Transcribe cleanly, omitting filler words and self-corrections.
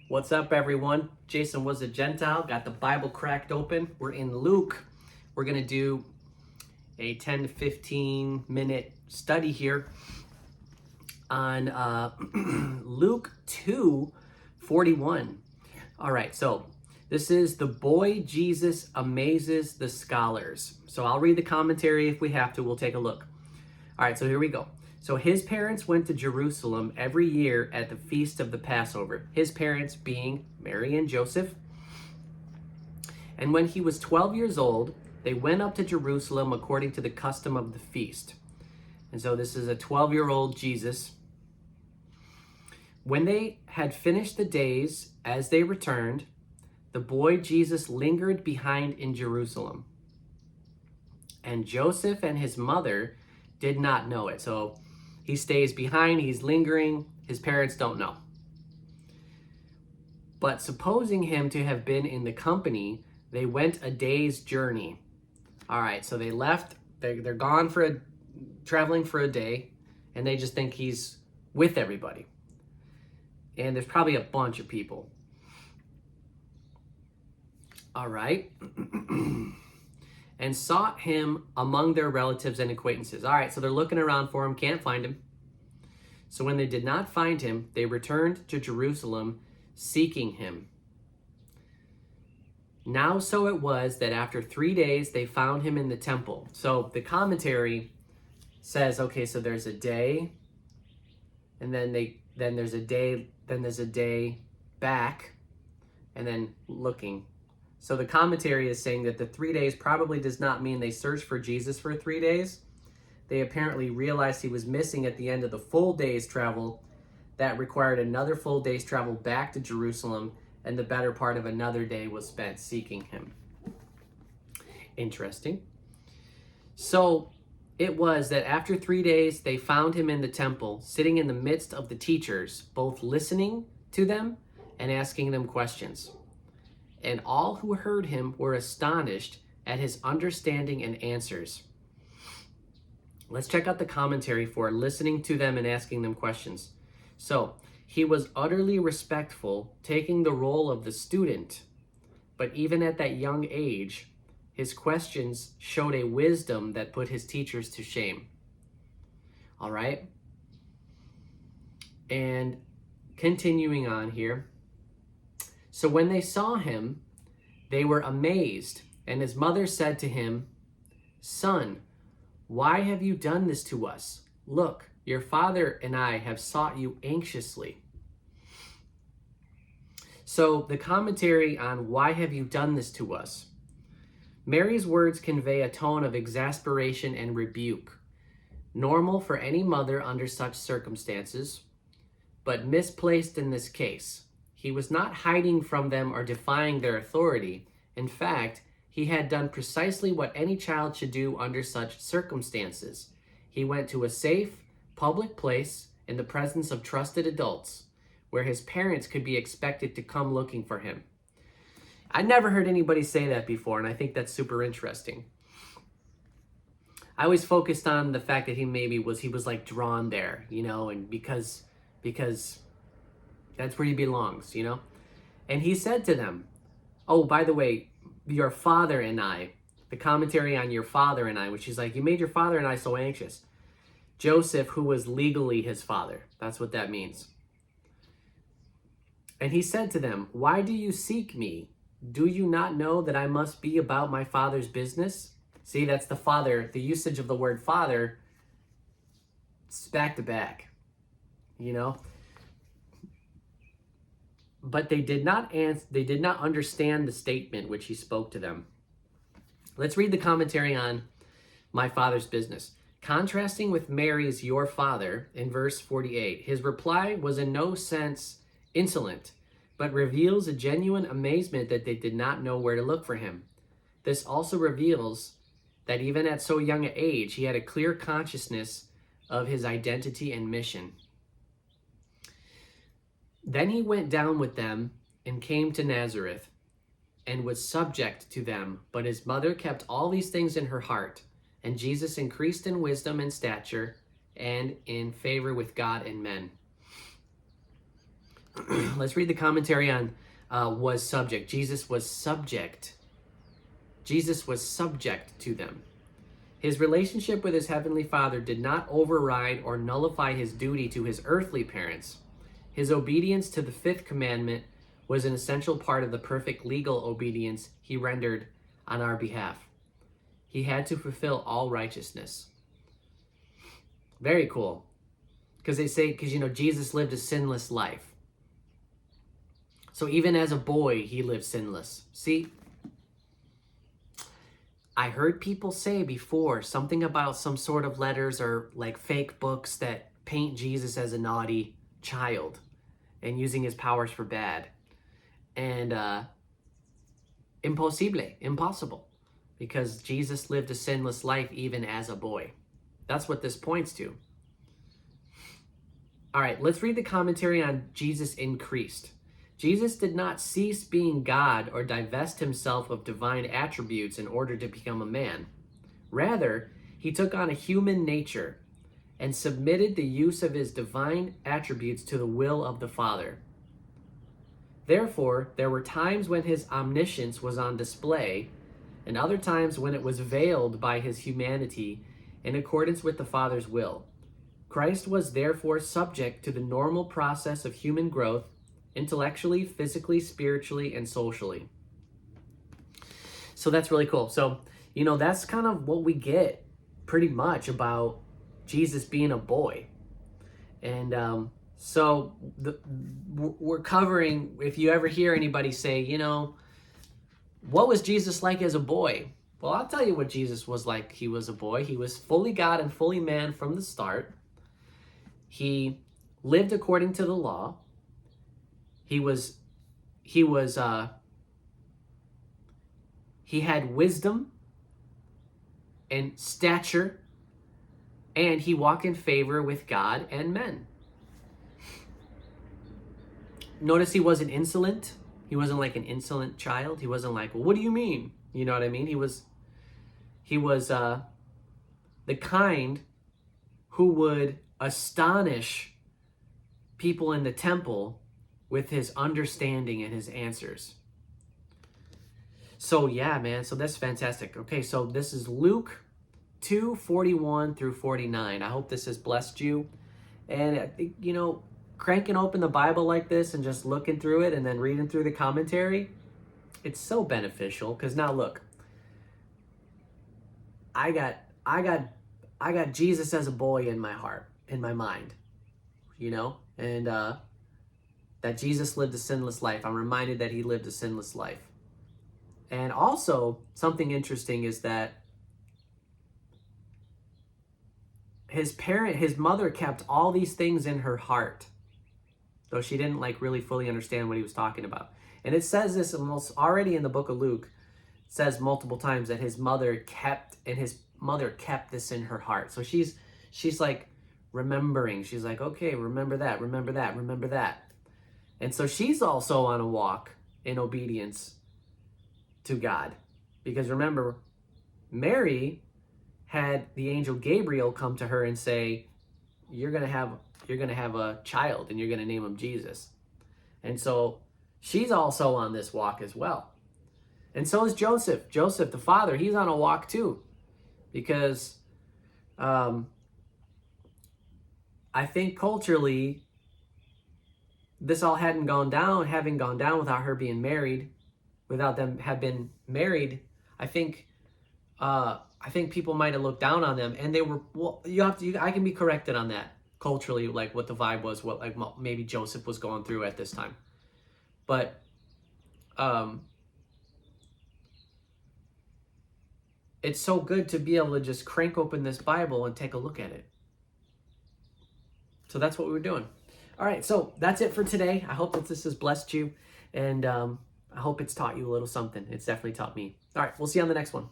What's up, everyone? Jason was a Gentile, got the Bible cracked open. We're in Luke. We're going to do a 10 to 15 minute study here on Luke 2:41. All right, so this is the boy Jesus amazes the scholars. So I'll read the commentary if we have to. We'll take a look. All right, so here we go. So his parents went to Jerusalem every year at the feast of the Passover. His parents being Mary and Joseph. And when he was 12 years old, they went up to Jerusalem according to the custom of the feast. And so this is a 12-year-old Jesus. When they had finished the days as they returned, the boy Jesus lingered behind in Jerusalem. And Joseph and his mother did not know it. So he stays behind, he's lingering, his parents don't know. But supposing him to have been in the company, they went a day's journey. All right, so they left, they're gone traveling for a day, and they just think he's with everybody. And there's probably a bunch of people. All right. And sought him among their relatives and acquaintances. All right, so they're looking around for him, can't find him. So when they did not find him, they returned to Jerusalem seeking him. Now so it was that after 3 days they found him in the temple. So the commentary says, okay, so there's a day, and then there's a day back, and then looking. So the commentary is saying that the 3 days probably does not mean they searched for Jesus for 3 days. They apparently realized he was missing at the end of the full day's travel that required another full day's travel back to Jerusalem, and the better part of another day was spent seeking him. Interesting. So it was that after 3 days, they found him in the temple, sitting in the midst of the teachers, both listening to them and asking them questions. And all who heard him were astonished at his understanding and answers. Let's check out the commentary for listening to them and asking them questions. So, he was utterly respectful, taking the role of the student. But even at that young age, his questions showed a wisdom that put his teachers to shame. All right? And continuing on here. So when they saw him, they were amazed, and his mother said to him, "Son, why have you done this to us? Look, your father and I have sought you anxiously." So the commentary on why have you done this to us? Mary's words convey a tone of exasperation and rebuke, normal for any mother under such circumstances, but misplaced in this case. He was not hiding from them or defying their authority. In fact, he had done precisely what any child should do under such circumstances. He went to a safe, public place in the presence of trusted adults, where his parents could be expected to come looking for him. I never heard anybody say that before, and I think that's super interesting. I always focused on the fact that he was like drawn there, and because that's where he belongs, And he said to them, oh, by the way, your father and I, the commentary on your father and I, which is like, you made your father and I so anxious. Joseph, who was legally his father. That's what that means. And he said to them, why do you seek me? Do you not know that I must be about my father's business? See, that's the father, the usage of the word father, it's back to back, But they did not understand the statement which he spoke to them. Let's read the commentary on my father's business. Contrasting with Mary's your father in verse 48, his reply was in no sense insolent, but reveals a genuine amazement that they did not know where to look for him. This also reveals that even at so young an age, he had a clear consciousness of his identity and mission. Then he went down with them and came to Nazareth and was subject to them. But his mother kept all these things in her heart. And Jesus increased in wisdom and stature and in favor with God and men. Let's read the commentary on was subject. Jesus was subject. Jesus was subject to them. His relationship with his heavenly Father did not override or nullify his duty to his earthly parents. His obedience to the fifth commandment was an essential part of the perfect legal obedience he rendered on our behalf. He had to fulfill all righteousness. Very cool. Because they say, Jesus lived a sinless life. So even as a boy, he lived sinless. See, I heard people say before something about some sort of letters or like fake books that paint Jesus as a naughty child and using his powers for bad. And impossible, because Jesus lived a sinless life even as a boy. That's what this points to. All right, let's read the commentary on Jesus increased. Jesus did not cease being God or divest himself of divine attributes in order to become a man. Rather, he took on a human nature and submitted the use of his divine attributes to the will of the Father. Therefore, there were times when his omniscience was on display, and other times when it was veiled by his humanity in accordance with the Father's will. Christ was therefore subject to the normal process of human growth, intellectually, physically, spiritually, and socially. So that's really cool. So, that's kind of what we get pretty much about Jesus being a boy. And we're covering, if you ever hear anybody say, what was Jesus like as a boy? Well, I'll tell you what Jesus was like. He was a boy. He was fully God and fully man from the start. He lived according to the law. He had wisdom and stature, and he walked in favor with God and men. Notice he wasn't insolent. He wasn't like an insolent child. He wasn't like, well, what do you mean? You know what I mean? He was the kind who would astonish people in the temple with his understanding and his answers. So yeah, man, so that's fantastic. Okay, so this is Luke 2:41 through 49. I hope this has blessed you. And I think, cranking open the Bible like this and just looking through it and then reading through the commentary, it's so beneficial. Because now look, I got Jesus as a boy in my heart, in my mind, and that Jesus lived a sinless life. I'm reminded that he lived a sinless life. And also, something interesting is that his mother kept all these things in her heart, though she didn't really fully understand what he was talking about. And it says this almost already in the book of Luke. It says multiple times that his mother kept this in her heart. So she's like remembering. She's like, okay, remember that, remember that, remember that. And so she's also on a walk in obedience to God. Because remember, Mary had the angel Gabriel come to her and say, you're going to have a child and you're going to name him Jesus. And so she's also on this walk as well. And so is Joseph. Joseph, the father, he's on a walk too. Because I think culturally, this all having gone down without her being married, without them have been married, I think people might have looked down on them, and they were. Well, I can be corrected on that culturally, like what the vibe was, what like maybe Joseph was going through at this time, but it's so good to be able to just crank open this Bible and take a look at it. So that's what we were doing. All right, so that's it for today. I hope that this has blessed you, and I hope it's taught you a little something. It's definitely taught me. All right, we'll see you on the next one.